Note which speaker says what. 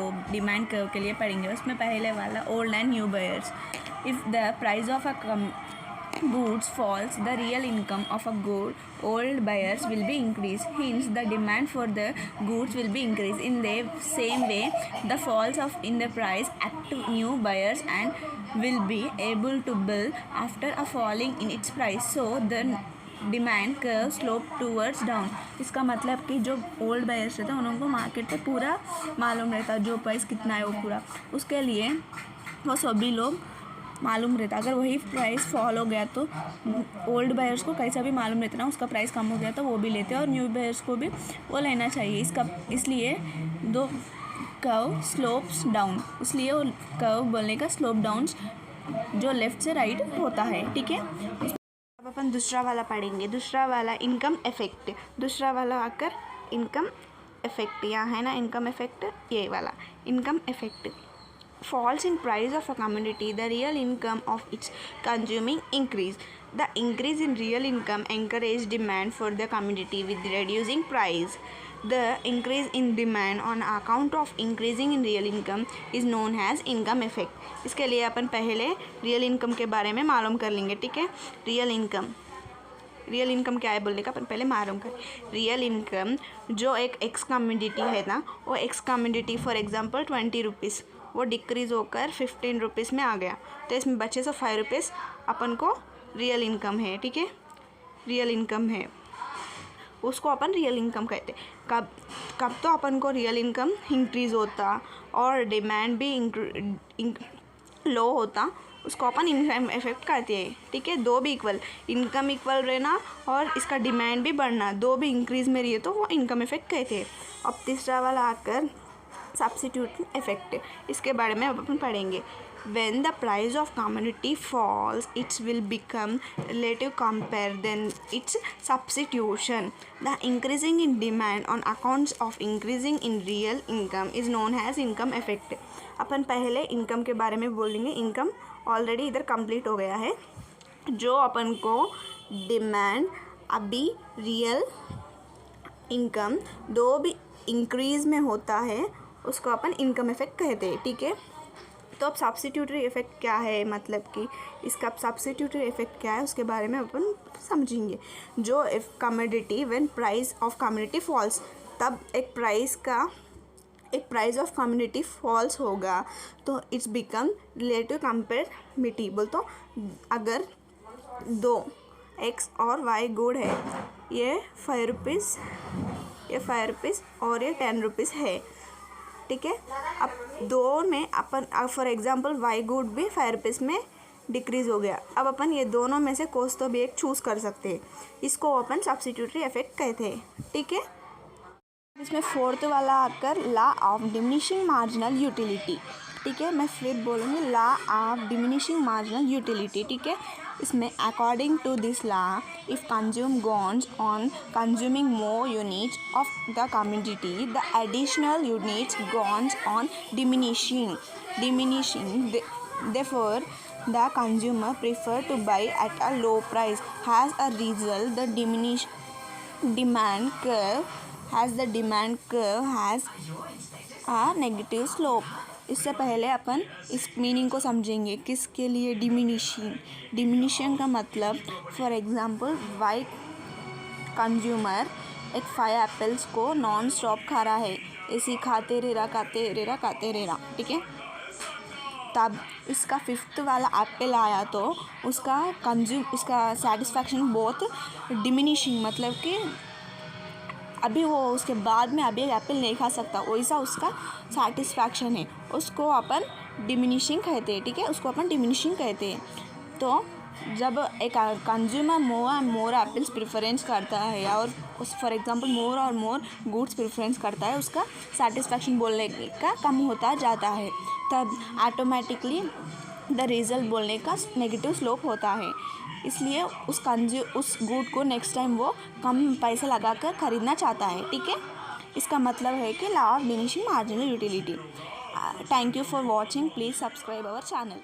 Speaker 1: लोग demand curve के लिए पढ़ेंगे। उसमें पहले वाला old and new buyers. If the price of a goods falls, the real income of a old buyers will be increased. Hence, the demand for the goods will be increased. In the same way, the falls of in the price attract new buyers and will be able to build after a falling in its price. So the demand curve slope towards down. इसका मतलब कि जो old buyers रहते हैं उनको market पे पूरा मालूम रहता है, जो प्राइस कितना है वो पूरा, उसके लिए वो सभी लोग मालूम रहता। अगर वही प्राइस फॉल हो गया तो ओल्ड बायर्स को कैसा भी मालूम रहता ना, उसका प्राइस कम हो गया तो वो भी लेते हैं और न्यू बायर्स को भी वो लेना चाहिए। इसलिए दो कर्व स्लोप्स डाउन, इसलिए वो कर्व बोलने का स्लोप डाउन जो लेफ़्ट से राइट होता है। ठीक है, अब अपन दूसरा वाला पढ़ेंगे। दूसरा वाला इनकम इफेक्ट। दूसरा वाला आकर इनकम इफेक्ट, यहाँ है ना इनकम इफेक्ट, ये वाला income effect. Falls in price of a commodity, the real income of its consuming increase. The increase in real income encourages demand for the commodity with reducing price. The increase in demand on account of increasing in real income is known as income effect. इसके लिए अपन पहले real income के बारे में मालूम कर लेंगे। ठीक है, रियल इनकम क्या है बोलने का अपन पहले मालूम कर। रियल इनकम जो एक एक्स कम्युनिटी है ना, वो x community for example 20 rupees वो डिक्रीज़ होकर 15 रुपीज़ में आ गया, तो इसमें बचे से 5 रुपीज़ अपन को रियल इनकम है। ठीक है, रियल इनकम है, उसको अपन रियल इनकम कहते हैं। कब तो अपन को रियल इनकम इंक्रीज़ होता और डिमांड भी लो होता, उसको अपन इनकम इफेक्ट कहते हैं। ठीक है, दो भी इक्वल, इनकम इक्वल रहना और इसका डिमांड भी बढ़ना, दो भी इंक्रीज़ में रही है तो वो इनकम इफेक्ट कहते हैं। अब तीसरा वाला आकर सब्स्टिट्यूट इफेक्ट, इसके बारे में अब अपन पढ़ेंगे। When the price of commodity falls, it will become relative compare than its substitution. The increasing in demand on accounts of increasing in real income is known as income effect. अपन पहले income के बारे में बोलेंगे। Income already इधर complete हो गया है। जो अपन को डिमांड अभी रियल इनकम दो भी इंक्रीज़ में होता है, उसको अपन इनकम इफेक्ट कहते हैं। ठीक है, तो अब सब्स्टिट्यूटरी इफेक्ट क्या है, मतलब कि इसका सब्स्टिट्यूटरी इफेक्ट क्या है उसके बारे में अपन समझेंगे। जो if commodity when price of commodity falls, तब एक प्राइस ऑफ कमोडिटी फॉल्स होगा तो इट्स बिकम रिलेटिव कंपेरेबिलिटी। बोल तो अगर दो एक्स और वाई गुड है, ये 5 रुपीज़ और ये 10 रुपीज़ है। ठीक है, अब दो में अपन फॉर एग्जांपल वाई गुड भी 5 रुपीज़ में डिक्रीज़ हो गया। अब अपन ये दोनों में से कोई तो भी एक चूज़ कर सकते हैं, इसको अपन सब्स्टिट्यूटरी इफेक्ट कहते हैं। ठीक है, इसमें फोर्थ वाला आकर law of diminishing marginal utility. ठीक है, मैं फिर बोलूँगी law of diminishing marginal utility. ठीक है, इसमें according to this law if consume goes on consuming more units of the community, the additional units goes on diminishing therefore the consumer prefer to buy at a low price. As a result, the demand curve has a negative slope. इससे पहले अपन इस meaning को समझेंगे। किसके लिए diminishing का मतलब for example Y consumer एक 5 एप्पल्स को नॉन स्टॉप खा रहा है, ऐसे खाते रहा। ठीक है, तब इसका 5th वाला एप्पल आया तो उसका सेटिस्फैक्शन बहुत डिमिनिशिंग, मतलब कि अभी वो उसके बाद में अभी एप्पल नहीं खा सकता, वैसा उसका सेटिस्फैक्शन है, उसको अपन डिमिनिशिंग कहते हैं। ठीक है, उसको अपन डिमिनिशिंग कहते हैं। तो जब एक कंज्यूमर मोर एप्पल्स प्रेफरेंस करता है और उस फॉर एग्जांपल मोर और मोर गुड्स प्रेफरेंस करता है, उसका सेटिस्फैक्शन बोलने का कम होता जाता है, तब ऑटोमेटिकली द रिजल्ट बोलने का नेगेटिव स्लोप होता है। इसलिए उस गुड को नेक्स्ट टाइम वो कम पैसा लगाकर ख़रीदना चाहता है। ठीक है, इसका मतलब है कि law of diminishing marginal utility. Thank you for watching, please subscribe our channel.